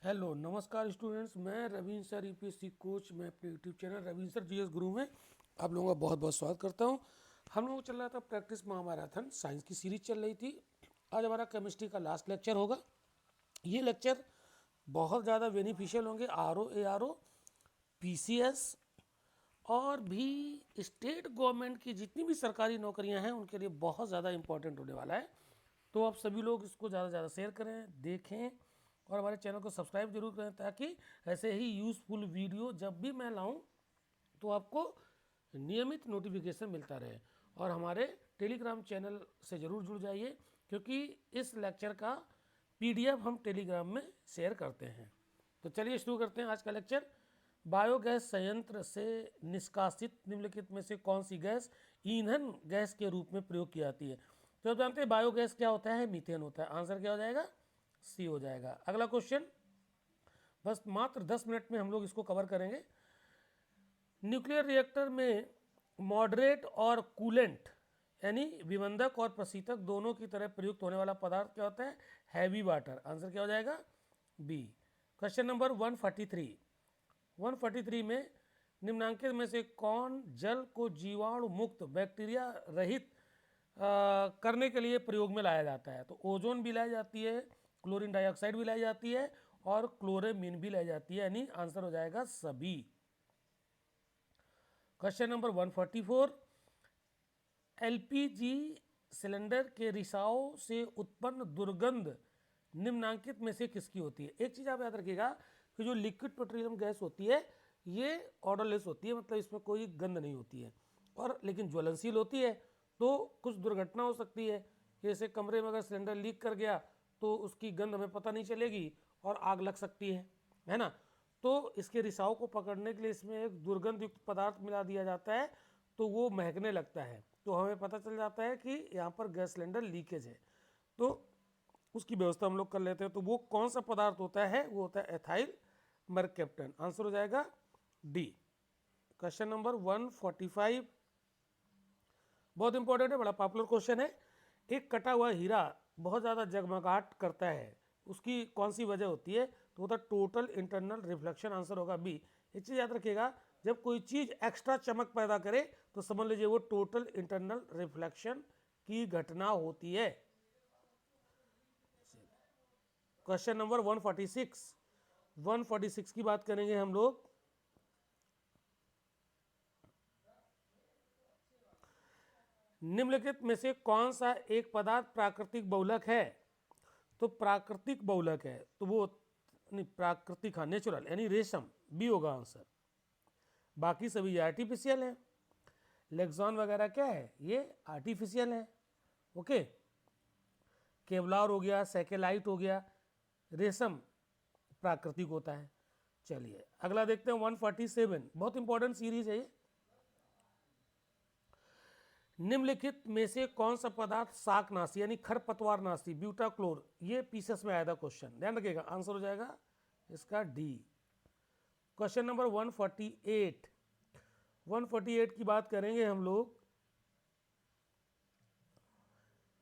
Hello नमस्कार students, मैं Ravindra sir UPSC coach. मैं अपने YouTube channel Ravindra sir GS गुरु में आप लोगों का बहुत बहुत स्वागत करता हूं। हम लोग चल रहा था प्रैक्टिस महामैराथन, साइंस की सीरीज चल रही थी। आज हमारा केमिस्ट्री का लास्ट लेक्चर होगा। ये लेक्चर बहुत ज़्यादा बेनिफिशियल होंगे आरओ एआरओ पीसीएस और भी स्टेट गवर्नमेंट की जितनी भी सरकारी नौकरियां हैं उनके लिए बहुत ज़्यादा इंपॉर्टेंट होने वाला है। तो आप सभी लोग इसको ज़्यादा से ज़्यादा शेयर करें, देखें और हमारे चैनल को सब्सक्राइब जरूर करें ताकि ऐसे ही यूज़फुल वीडियो जब भी मैं लाऊं तो आपको नियमित नोटिफिकेशन मिलता रहे। और हमारे टेलीग्राम चैनल से ज़रूर जुड़ जाइए क्योंकि इस लेक्चर का पीडीएफ हम टेलीग्राम में शेयर करते हैं। तो चलिए शुरू करते हैं आज का लेक्चर। बायोगैस संयंत्र से निष्कासित निम्नलिखित में से कौन सी गैस ईंधन गैस के रूप में प्रयोग की जाती है? तो आप जानते हैं बायोगैस क्या होता है, मीथेन होता है। आंसर क्या हो जाएगा? सी हो जाएगा। अगला क्वेश्चन, बस मात्र 10 मिनट में हम लोग इसको कवर करेंगे। न्यूक्लियर रिएक्टर में मॉडरेट और कूलेंट यानी विबंधक और प्रशीतक दोनों की तरह प्रयुक्त होने वाला पदार्थ क्या होता है? Heavy water. आंसर क्या हो जाएगा? बी। क्वेश्चन नंबर 143 में निम्नांकित में से कौन जल को जीवाणु मुक्त बैक्टीरिया रहित करने के लिए प्रयोग में लाया जाता है? तो ओजोन भी लाई जाती है, क्लोरीन डाइऑक्साइड भी लाई जाती है और क्लोरेमीन भी लाई जाती है, यानी आंसर हो जाएगा सभी। क्वेश्चन नंबर 144, एलपीजी सिलेंडर के रिसाव से उत्पन्न दुर्गंध निम्नांकित में से किसकी होती है? एक चीज़ आप याद रखिएगा कि जो लिक्विड पेट्रोलियम गैस होती है ये ऑर्डरलेस होती है, मतलब इसमें कोई गंध नहीं होती है और लेकिन ज्वलनशील होती है। तो कुछ दुर्घटना हो सकती है, जैसे कमरे में अगर सिलेंडर लीक कर गया तो उसकी गंध हमें पता नहीं चलेगी और आग लग सकती है ना। तो इसके रिसाव को पकड़ने के लिए इसमें एक दुर्गंध युक्त पदार्थ मिला दिया जाता है, तो वो महकने लगता है, तो हमें पता चल जाता है कि यहाँ पर गैस सिलेंडर लीकेज है, तो उसकी व्यवस्था हम लोग कर लेते हैं। तो वो कौन सा पदार्थ होता है? वो होता है एथाइल मरकैप्टन। आंसर हो जाएगा डी। क्वेश्चन नंबर 145 बहुत इंपॉर्टेंट है, बड़ा पॉपुलर क्वेश्चन है। एक कटा हुआ हीरा बहुत ज़्यादा जगमगाहट करता है, उसकी कौन सी वजह होती है? तो होता है टोटल इंटरनल रिफ्लेक्शन। आंसर होगा बी। एक चीज़ याद रखिएगा, जब कोई चीज़ एक्स्ट्रा चमक पैदा करे तो समझ लीजिए वो टोटल इंटरनल रिफ्लेक्शन की घटना होती है। क्वेश्चन नंबर 146 की बात करेंगे हम लोग। निम्नलिखित में से कौन सा एक पदार्थ प्राकृतिक बहुलक है? तो प्राकृतिक बहुलक है तो वो नहीं, प्राकृतिक, हाँ नेचुरल यानी रेशम, बी होगा आंसर। बाकी सभी आर्टिफिशियल है। लेक्सॉन वगैरह क्या है? ये आर्टिफिशियल है। ओके, केवलार हो गया, सैकेलाइट हो गया, रेशम प्राकृतिक होता है। चलिए अगला देखते हैं 147, बहुत इंपॉर्टेंट सीरीज है ये। निम्नलिखित में से कौन सा पदार्थ शाकनाशी यानी खरपतवार नाशी ब्यूटाक्लोर, ये पीसेस में आया था क्वेश्चन, ध्यान रखिएगा। आंसर हो जाएगा इसका डी। क्वेश्चन नंबर 148 की बात करेंगे हम लोग।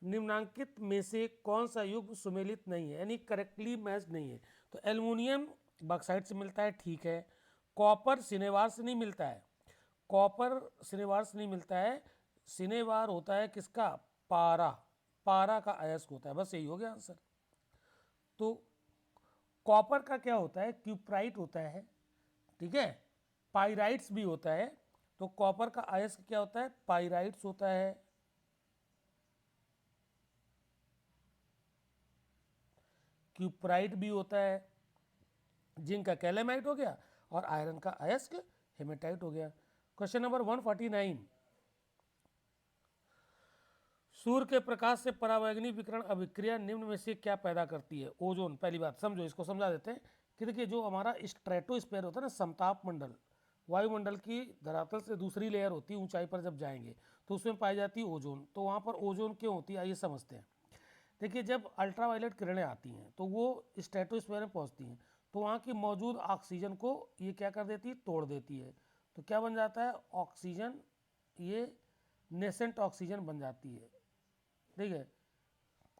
निम्नांकित में से कौन सा युग्म सुमेलित नहीं है यानी करेक्टली मैच नहीं है? तो एल्युमिनियम बॉक्साइट से मिलता है, ठीक है। कॉपर सिनेवार से नहीं मिलता है, कॉपर सिनेवार से नहीं मिलता है। सिनेवार होता है किसका? पारा, पारा का अयस्क होता है। बस यही हो गया आंसर। तो कॉपर का क्या होता है? क्यूप्राइट होता है, ठीक है। पाइराइट्स भी होता है। तो कॉपर का अयस्क क्या होता है? पाइराइट्स होता है। क्यूप्राइट भी होता है। जिंक का कैलेमाइट हो गया और आयरन का अयस्क हेमेटाइट हो गया। क्वेश्चन नंबर 149, सूर्य के प्रकाश से परावैंगनी विकिरण अभिक्रिया निम्न में से क्या पैदा करती है? ओजोन। पहली बात समझो, इसको समझा देते हैं कि देखिए जो हमारा स्ट्रेटोस्फीयर होता है ना, समताप मंडल, वायुमंडल की धरातल से दूसरी लेयर होती है, ऊंचाई पर जब जाएंगे तो उसमें पाई जाती है ओजोन। तो वहाँ पर ओजोन क्यों होती है, आइए समझते हैं। देखिए जब अल्ट्रावायलेट किरणें आती हैं तो वो स्ट्रेटोस्फीयर में पहुँचती हैं, तो वहाँ की मौजूद ऑक्सीजन को ये क्या कर देती है? तोड़ देती है। तो क्या बन जाता है? ऑक्सीजन, ये नेसेंट ऑक्सीजन बन जाती है, ठीक है।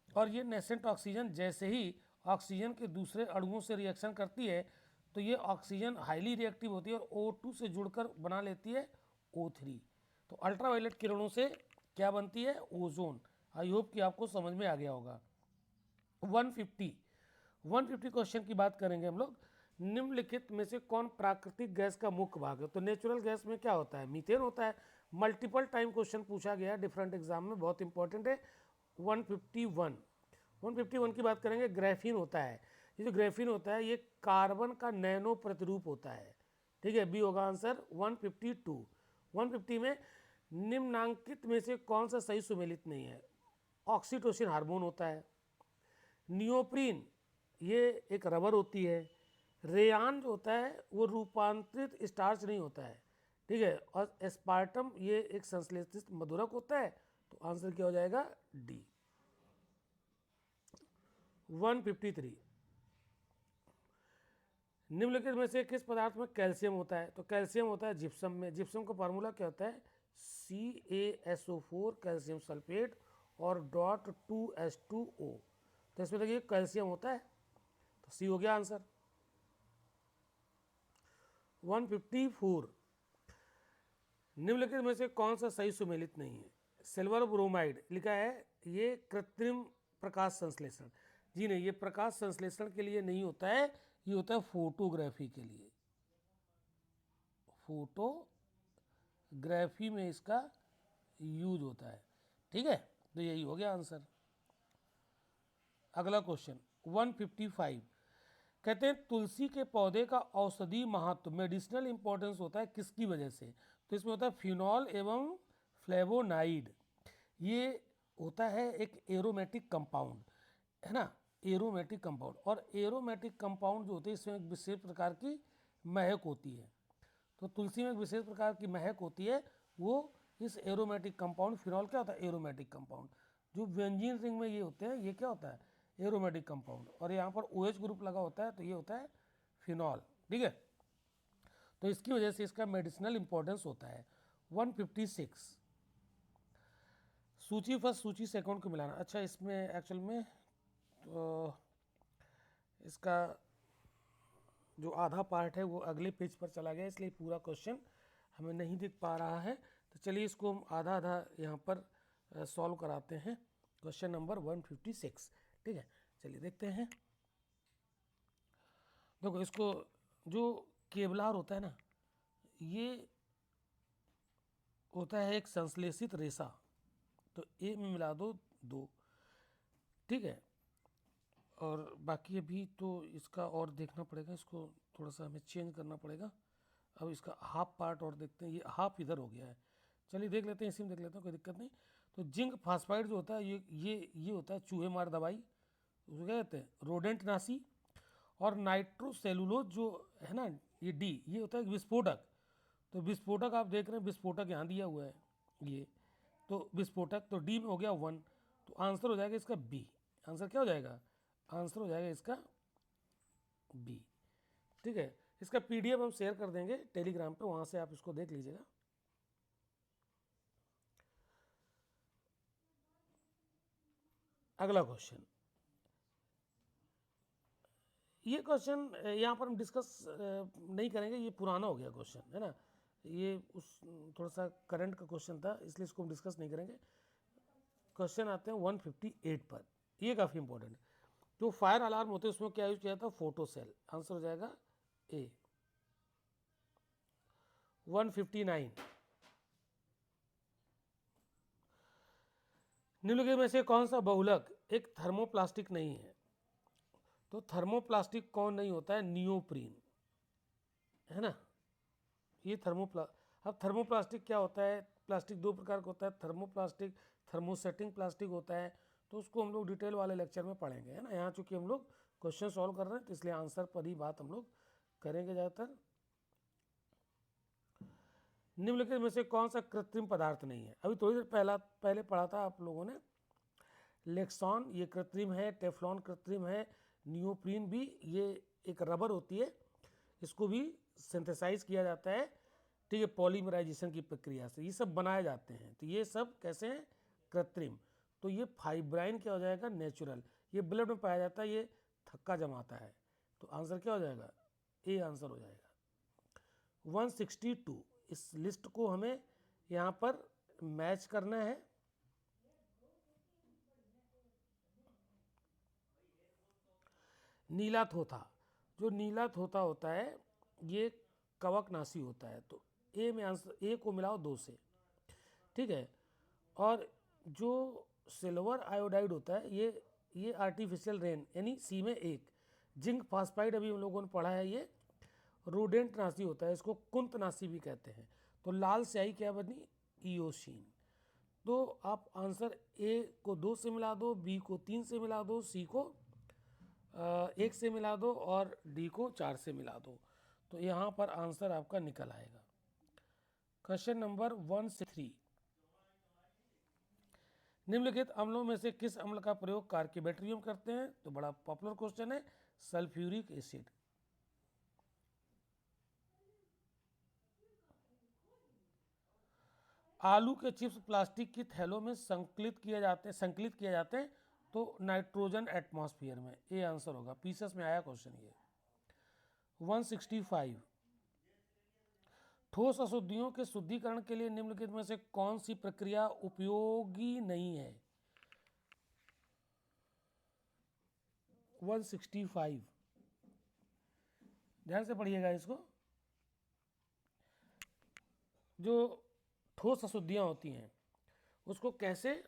और ये नेसेंट ऑक्सीजन जैसे ही ऑक्सीजन के दूसरे अणुओं से रिएक्शन करती है तो ये ऑक्सीजन हाईली रिएक्टिव होती है और O2 से जुड़कर बना लेती है O3। तो अल्ट्रावायलेट किरणों से क्या बनती है? ओजोन। आई होप कि आपको समझ में आ गया होगा। 150 क्वेश्चन की बात करेंगे हम लोग। निम्नलिखित में से कौन प्राकृतिक गैस का मुख्य भाग है? तो नेचुरल गैस में क्या होता है? मीथेन होता है। मल्टीपल टाइम क्वेश्चन पूछा गया है डिफरेंट एग्जाम में, बहुत इंपॉर्टेंट है। 151 की बात करेंगे। ग्रेफीन होता है। ये जो ग्रेफीन होता है ये कार्बन का नैनो प्रतिरूप होता है। ठीक है, बी होगा आंसर 152। 150 में निम्नांकित में से कौन सा सही सुमेलित नहीं है? ऑक्सीटोसिन हार्मोन होता है। नियोप्रीन ये एक रबर होती है। रेयान जो होता है वो रूपांतरित स्टार्च नहीं होता है। ठीक है, और एस्पार्टम ये एक संश्लेषित मधुरक होता है। तो आंसर क्या हो जाएगा? डी। 153 निम्नलिखित में से किस पदार्थ में कैल्शियम होता है? तो कैल्शियम होता है जिप्सम में। जिप्सम का फार्मूला क्या होता है? CaSO4 कैल्शियम सल्फेट और .2H2O। तो इसमें देखिए कैल्शियम होता है, तो सी हो गया आंसर। 154 निम्नलिखित में से कौन सा सही सुमेलित नहीं है? सिल्वर ब्रोमाइड लिखा है ये कृत्रिम प्रकाश संश्लेषण। जी नहीं, ये प्रकाश संश्लेषण के लिए नहीं होता है, ये होता है फोटोग्राफी के लिए। फोटोग्राफी में इसका यूज होता है। ठीक है, तो यही हो गया आंसर। अगला क्वेश्चन 155 कहते हैं तुलसी के पौधे का औषधि महत्व, मेडिसिनल इंपॉर्टेंस होता है किसकी वजह से? तो इसमें होता है फिनॉल एवं फ्लेवोनाइड। ये होता है एक एरोमेटिक कंपाउंड, है ना, एरोमेटिक कंपाउंड। और एरोमेटिक कंपाउंड जो होते हैं इसमें एक विशेष प्रकार की महक होती है। तो तुलसी में एक विशेष प्रकार की महक होती है, वो इस एरोमेटिक कंपाउंड, फिनॉल क्या होता है? Aromatic compound. जो व्यंजन रिंग में ये होते हैं ये क्या होता है? Aromatic compound. और यहाँ पर OH ग्रुप लगा होता है तो ये होता है फिनॉल। ठीक है, तो इसकी वजह से इसका मेडिसिनल इंपॉर्टेंस होता है। 156 सूची फर्स्ट सूची सेकंड को मिलाना। अच्छा, इसमें एक्चुअल में तो इसका जो आधा पार्ट है वो अगले पेज पर चला गया, इसलिए पूरा क्वेश्चन हमें नहीं दिख पा रहा है। तो चलिए इसको हम आधा आधा यहाँ पर सॉल्व कराते हैं। Question number 156। ठीक है, चलिए देखते हैं। देखो, इसको जो केवलार होता है ना, ये होता है एक संश्लेषित रेशा। तो ए में मिला दो 2। ठीक है, और बाकी अभी तो इसका और देखना पड़ेगा, इसको थोड़ा सा हमें चेंज करना पड़ेगा। अब इसका हाफ पार्ट और देखते हैं, ये हाफ इधर हो गया है। चलिए देख लेते हैं, इसी में देख लेते हैं, कोई दिक्कत नहीं। तो जिंक फास्फाइड जो होता है ये होता है चूहे मार दवाई, उसको क्या कहते हैं? रोडेंट नाशी। और नाइट्रोसेलुलोज जो है ना, ये डी, ये होता है विस्फोटक। तो विस्फोटक आप देख रहे हैं, विस्फोटक यहाँ दिया हुआ है ये, तो विस्फोटक, तो डी में हो गया 1। तो आंसर हो जाएगा इसका बी। आंसर क्या हो जाएगा? आंसर हो जाएगा इसका बी। ठीक है, इसका PDF हम शेयर कर देंगे टेलीग्राम पे, वहाँ से आप इसको देख लीजिएगा। अगला क्वेश्चन, ये क्वेश्चन यहाँ पर हम डिस्कस नहीं करेंगे, ये पुराना हो गया क्वेश्चन, है ना। ये उस थोड़ा सा करंट का क्वेश्चन था, इसलिए इसको हम डिस्कस नहीं करेंगे। क्वेश्चन आते हैं 158 पर, ये काफ़ी इंपॉर्टेंट है। जो फायर अलार्म होते हैं उसमें क्या यूज किया था? Photo cell. आंसर हो जाएगा ए। 159 निम्नलिखित में से कौन सा बहुलक एक थर्मोप्लास्टिक नहीं है? तो थर्मोप्लास्टिक कौन नहीं होता है? नियोप्रीन, है ना, ये अब थर्मोप्लास्टिक क्या होता है? प्लास्टिक दो प्रकार का होता है, थर्मोप्लास्टिक, थर्मोसेटिंग प्लास्टिक होता है। तो उसको हम लोग डिटेल वाले लेक्चर में पढ़ेंगे, है ना। यहाँ चूंकि हम लोग क्वेश्चन सॉल्व कर रहे हैं तो इसलिए आंसर पर ही बात हम लोग करेंगे ज़्यादातर। निम्नलिखित में से कौन सा कृत्रिम पदार्थ नहीं है? अभी थोड़ी देर पहले पढ़ा था आप लोगों ने। लेक्सॉन ये कृत्रिम है, टेफ्लॉन कृत्रिम है, नियोप्रीन भी, ये एक रबर होती है, इसको भी सिंथेसाइज किया जाता है। ठीक है, पॉलीमराइजेशन की प्रक्रिया से ये सब बनाए जाते हैं। तो ये सब कैसे हैं? कृत्रिम। तो ये फाइब्राइन क्या हो जाएगा? नेचुरल। ये ब्लड में पाया जाता है, ये थक्का जमाता है। तो आंसर क्या हो जाएगा, ए आंसर हो जाएगा। 162, इस लिस्ट को हमें यहाँ पर मैच करना है। नीला थोथा, जो नीला थोथा होता है ये कवकनाशी होता है। तो ए में आंसर, ए को मिलाओ 2 से, ठीक है। और जो सिल्वर आयोडाइड होता है ये आर्टिफिशियल रेन यानी सी में 1। जिंक फास्फाइड अभी हम लोगों ने पढ़ा है, ये रोडेंट नाशी होता है, इसको कुंतनाशी भी कहते हैं। तो लाल स्याही क्या बनी, ईओशीन। तो आप आंसर ए को 2 से मिला दो, बी को 3 से मिला दो, सी को 1 से मिला दो और डी को 4 से मिला दो। तो यहाँ पर आंसर आपका निकल आएगा। क्वेश्चन नंबर 163, निम्नलिखित अम्लों में से किस अम्ल का प्रयोग कार की बैटरी में करते हैं। तो बड़ा पॉपुलर क्वेश्चन है, सल्फ्यूरिक एसिड। आलू के चिप्स प्लास्टिक की थैलों में संकलित किए जाते हैं तो नाइट्रोजन एटमॉस्फेयर में, ए आंसर होगा। पीसेस में आया क्वेश्चन ये। 165, ठोस अशुद्धियों के शुद्धिकरण के लिए निम्नलिखित में से कौन सी प्रक्रिया उपयोगी नहीं है। 165, ध्यान से पढ़िएगा इसको। जो ठोस अशुद्धियां होती हैं उसको कैसे,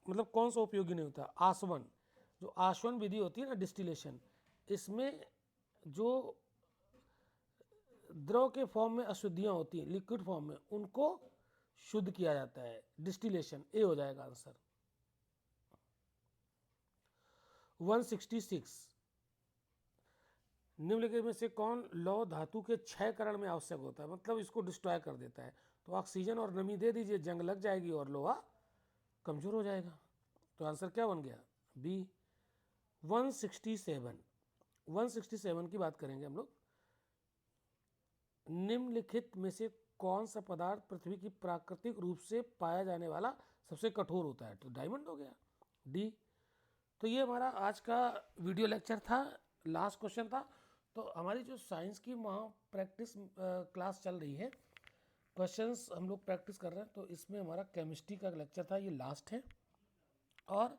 मतलब कौन सा उपयोगी नहीं होता। आसवन, जो आसवन विधि होती है ना, डिस्टिलेशन, इसमें जो द्रव के फॉर्म में अशुद्धियां होती हैं, लिक्विड फॉर्म में, उनको शुद्ध किया जाता है, डिस्टिलेशन, ए हो जाएगा आंसर। 166, निम्नलिखित में से कौन लौह धातु के क्षयकरण में आवश्यक होता है, मतलब इसको डिस्ट्रॉय कर देता है। तो ऑक्सीजन और नमी दे दीजिए, जंग लग जाएगी और लोहा कमजोर हो जाएगा। तो आंसर क्या बन गया, बी। 167 की बात करेंगे हम लोग। निम्नलिखित में से कौन सा पदार्थ पृथ्वी की प्राकृतिक रूप से पाया जाने वाला सबसे कठोर होता है। तो डायमंड हो गया, डी। तो ये हमारा आज का वीडियो लेक्चर था, लास्ट क्वेश्चन था। तो हमारी जो साइंस की वहाँ प्रैक्टिस क्लास चल रही है, क्वेश्चंस हम लोग प्रैक्टिस कर रहे हैं। तो इसमें हमारा केमिस्ट्री का लेक्चर था, ये लास्ट है। और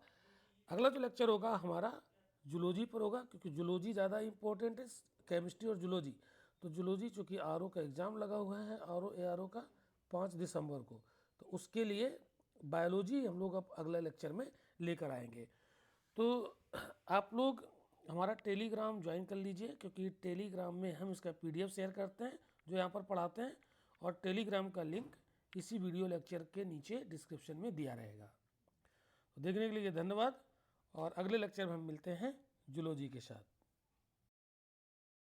अगला जो लेक्चर होगा हमारा जूलॉजी पर होगा, क्योंकि जूलॉजी ज़्यादा इंपॉर्टेंट है केमिस्ट्री और जूलॉजी। तो जूलॉजी चूँकि आर का एग्ज़ाम लगा हुआ है, आर का 5 दिसंबर को, तो उसके लिए बायोलॉजी हम लोग अब अगले लेक्चर में लेकर आएंगे। तो आप लोग हमारा टेलीग्राम ज्वाइन कर लीजिए, क्योंकि टेलीग्राम में हम इसका PDF शेयर करते हैं जो यहाँ पर पढ़ाते हैं, और टेलीग्राम का लिंक इसी वीडियो लेक्चर के नीचे डिस्क्रिप्शन में दिया रहेगा। तो देखने के लिए धन्यवाद, और अगले लेक्चर में हम मिलते हैं जूलॉजी के साथ।